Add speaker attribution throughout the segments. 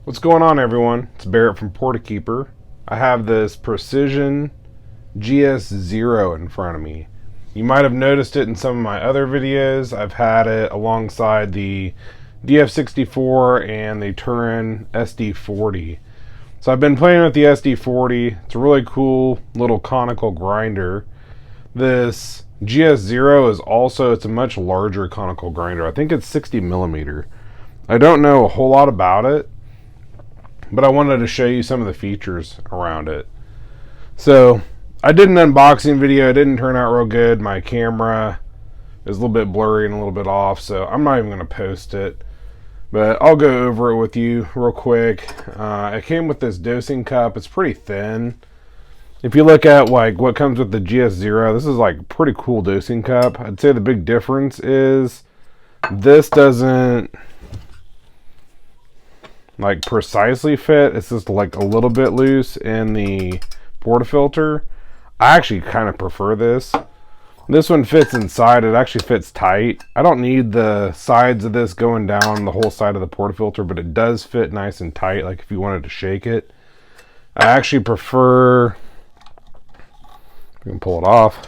Speaker 1: What's going on, everyone? It's Barrett from Portakeeper. I have this Precision GS0 in front of me. You might have noticed it in some of my other videos. I've had it alongside the DF64 and the Turin SD40. So I've been playing with the SD40. It's a really cool little conical grinder. This GS0 is also, it's a much larger conical grinder. I think it's 60 millimeter. I don't know a whole lot about it, but I wanted to show you some of the features around it. So I did an unboxing video. It didn't turn out real good. My camera is a little bit blurry and a little bit off, so I'm not even going to post it, but I'll go over it with you real quick. It came with this dosing cup. It's pretty thin. If you look at like what comes with the GS0, this is like a pretty cool dosing cup. I'd say the big difference is this doesn't like precisely fit. It's just like a little bit loose in the portafilter. I actually kind of prefer this. This one fits inside. It actually fits tight. I don't need the sides of this going down the whole side of the portafilter, but it does fit nice and tight, like if you wanted to shake it. I actually prefer, we can pull it off,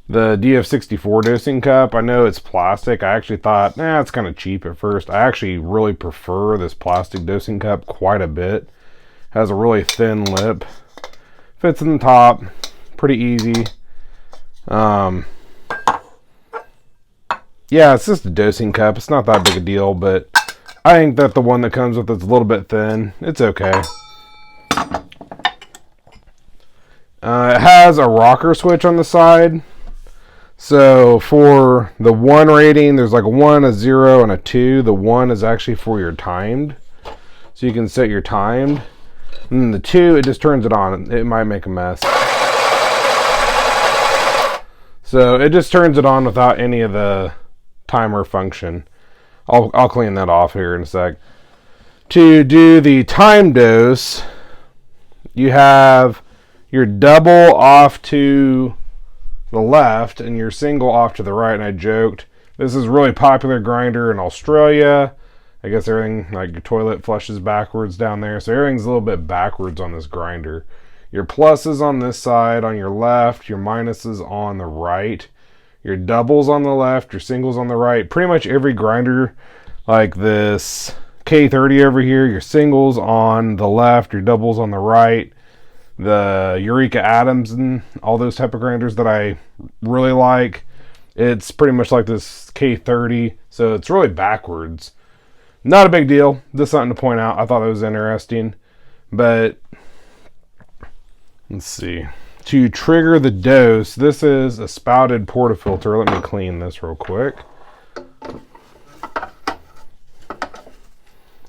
Speaker 1: the DF64 dosing cup. I know it's plastic. I actually thought, it's kind of cheap at first. I actually really prefer this plastic dosing cup quite a bit. Has a really thin lip. Fits in the top. Pretty easy. Yeah, it's just a dosing cup. It's not that big a deal, but I think that the one that comes with it's a little bit thin. It's okay. It has a rocker switch on the side. So for the 1 rating, there's like a 1, a 0, and a 2. The 1 is actually for your timed. So you can set your timed. And then the 2, it just turns it on. It might make a mess. So it just turns it on without any of the timer function. I'll clean that off here in a sec. To do the time dose, you have your double off to the left and your single off to the right. And I joked, this is a really popular grinder in Australia. I guess everything, like your toilet flushes backwards down there, so everything's a little bit backwards on this grinder. Your pluses on this side on your left, your minuses on the right, your doubles on the left, your singles on the right. Pretty much every grinder like this K30 over here, your singles on the left, your doubles on the right. The Eureka Adams and all those type of grinders that I really like, it's pretty much like this K30, so it's really backwards. Not a big deal, just something to point out. I thought it was interesting. But let's see, to trigger the dose, this is a spouted portafilter. Let me clean this real quick.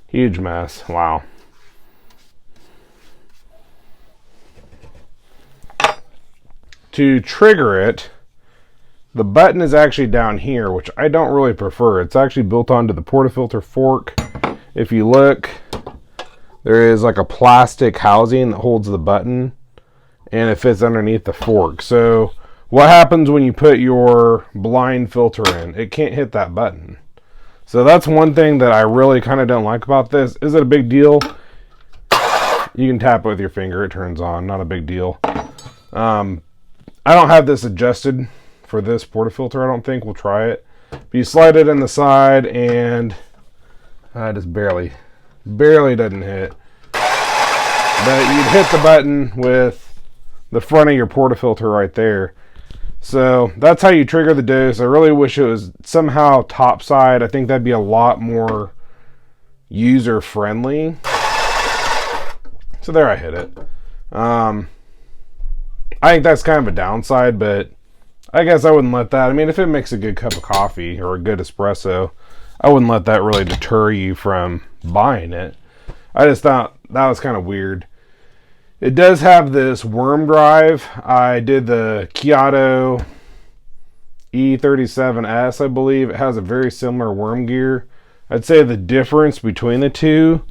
Speaker 1: Huge mess. Wow. To trigger it, the button is actually down here, which I don't really prefer. It's actually built onto the portafilter fork. If you look, there is like a plastic housing that holds the button, and it fits underneath the fork. So what happens when you put your blind filter in? It can't hit that button. So that's one thing that I really kind of don't like about this. Is it a big deal? You can tap it with your finger, it turns on, not a big deal. I don't have this adjusted for this portafilter, I don't think. We'll try it. But you slide it in the side and just barely doesn't hit. But you'd hit the button with the front of your portafilter right there. So that's how you trigger the dose. I really wish it was somehow top side. I think that'd be a lot more user friendly. So there, I hit it. I think that's kind of a downside, but I guess I wouldn't let that. I mean, if it makes a good cup of coffee or a good espresso, I wouldn't let that really deter you from buying it. I just thought that was kind of weird. It does have this worm drive. I did the Kyoto E37S, I believe. It has a very similar worm gear. I'd say the difference between the two,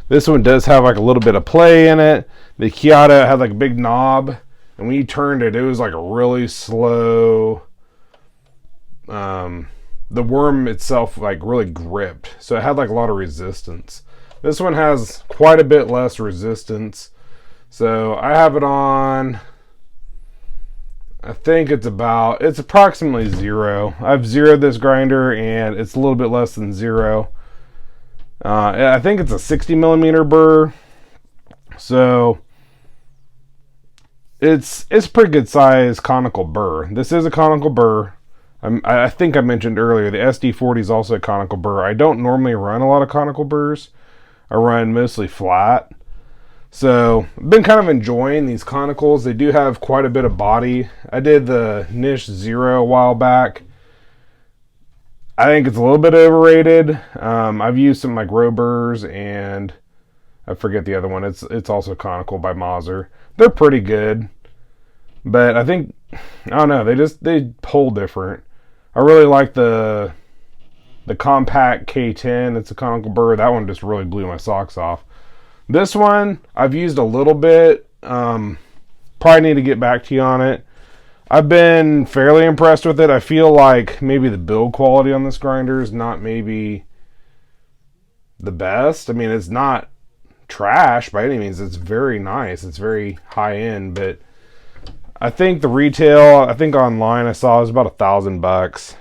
Speaker 1: this one does have like a little bit of play in it. The Kyoto had like a big knob, and when you turned it, it was like a really slow, the worm itself like really gripped. So it had like a lot of resistance. This one has quite a bit less resistance. So I have it on, I think it's approximately 0. I've zeroed this grinder and it's a little bit less than 0. I think it's a 60 millimeter burr. So it's pretty good size conical burr. This is a conical burr. I think I mentioned earlier the SD40 is also a conical burr. I don't normally run a lot of conical burrs. I run mostly flat. So I've been kind of enjoying these conicals. They do have quite a bit of body. I did the GS0 a while back. I think it's a little bit overrated. I've used some like row burrs and I forget the other one. It's also conical by Mazur. They're pretty good, but I think, I don't know, they pull different. I really like the compact K10. It's a conical burr. That one just really blew my socks off. This one I've used a little bit. Probably need to get back to you on it. I've been fairly impressed with it. I feel like maybe the build quality on this grinder is not maybe the best. I mean, it's not trash by any means. It's very nice. It's very high end, but I think the retail, I think online I saw, is about $1,000.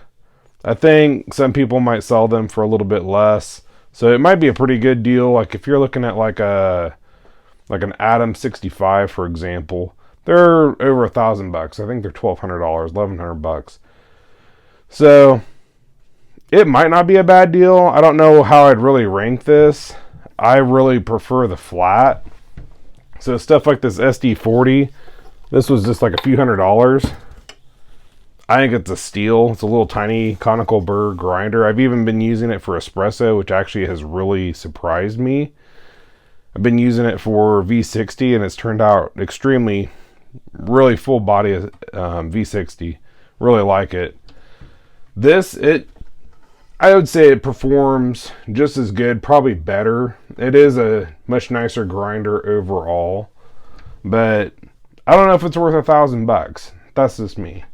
Speaker 1: I think some people might sell them for a little bit less. So it might be a pretty good deal. Like if you're looking at like an Atom 65, for example, they're over $1,000. I think they're $1,200, $1,100. So it might not be a bad deal. I don't know how I'd really rank this. I really prefer the flat. So stuff like this SD40, this was just like a few $100s. I think it's a steal. It's a little tiny conical burr grinder. I've even been using it for espresso, which actually has really surprised me. I've been using it for V60 and it's turned out extremely, really full body V60. Really like it. I would say it performs just as good, probably better. It is a much nicer grinder overall, but I don't know if it's worth $1,000. That's just me.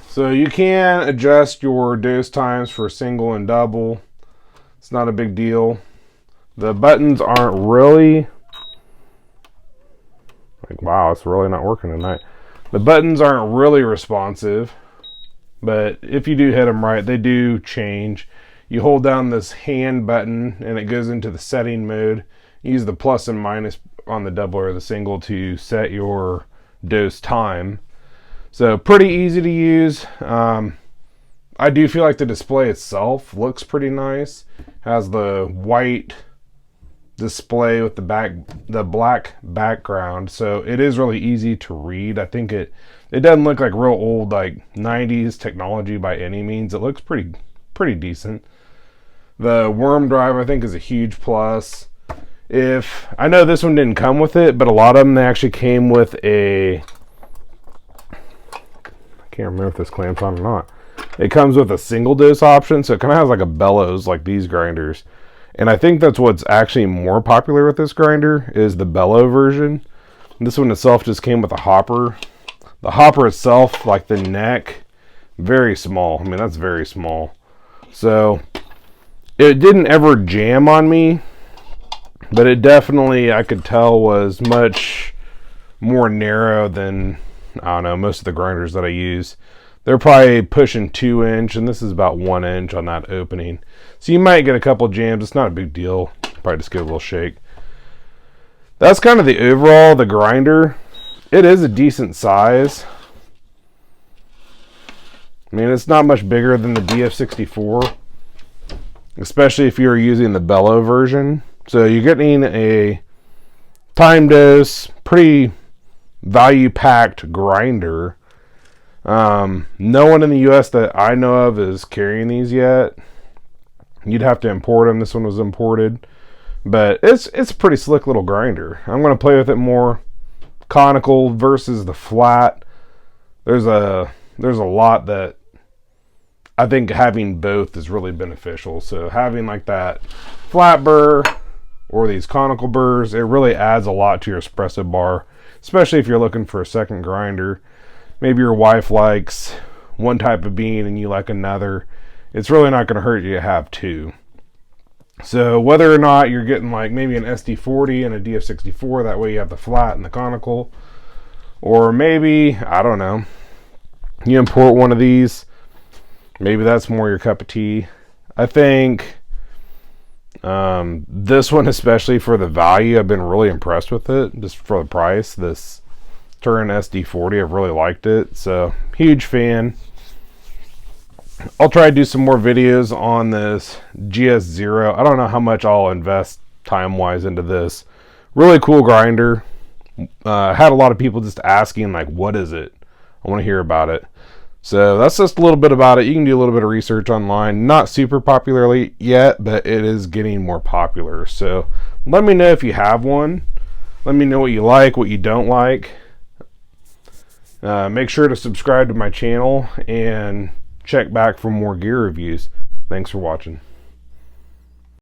Speaker 1: So you can adjust your dose times for single and double. It's not a big deal. The buttons aren't really, like, wow, it's really not working tonight. The buttons aren't really responsive, but if you do hit them right, they do change. You hold down this hand button and it goes into the setting mode. You use the plus and minus on the double or the single to set your dose time. So pretty easy to use. I do feel like the display itself looks pretty nice. Has the white display with the black background, so it is really easy to read. I think it doesn't look like real old like 90s technology by any means. It looks pretty decent. The worm drive I think is a huge plus. If I know this one didn't come with it, but a lot of them, they actually came with a, I can't remember if this clamps on or not. It comes with a single dose option, so it kind of has like a bellows like these grinders. And I think that's what's actually more popular with this grinder is the bellow version. This one itself just came with a hopper. The hopper itself, like the neck, very small. I mean, that's very small. So it didn't ever jam on me, but it definitely, I could tell, was much more narrow than, I don't know, most of the grinders that I use. They're probably pushing 2 inch, and this is about 1 inch on that opening. So you might get a couple jams. It's not a big deal. Probably just give it a little shake. That's kind of the overall, the grinder. It is a decent size. I mean, it's not much bigger than the DF64, especially if you're using the bellow version. So you're getting a time dose, pretty value-packed grinder. No one in the US that I know of is carrying these yet. You'd have to import them. This one was imported, but it's a pretty slick little grinder. I'm going to play with it more. Conical versus the flat. There's a lot that I think having both is really beneficial. So having like that flat burr or these conical burrs, it really adds a lot to your espresso bar, especially if you're looking for a second grinder. Maybe your wife likes one type of bean and you like another. It's really not going to hurt you to have two. So whether or not you're getting like maybe an SD40 and a DF64, that way you have the flat and the conical, or maybe, I don't know, you import one of these, maybe that's more your cup of tea. I think this one, especially for the value, I've been really impressed with it, just for the price. This Turin SD40, I've really liked it, so huge fan. I'll try to do some more videos on this GS0. I don't know how much I'll invest time-wise into this. Really cool grinder. Had a lot of people just asking, like, what is it? I want to hear about it. So that's just a little bit about it. You can do a little bit of research online. Not super popularly yet, but it is getting more popular. So let me know if you have one. Let me know what you like, what you don't like. Make sure to subscribe to my channel and check back for more gear reviews. Thanks for watching.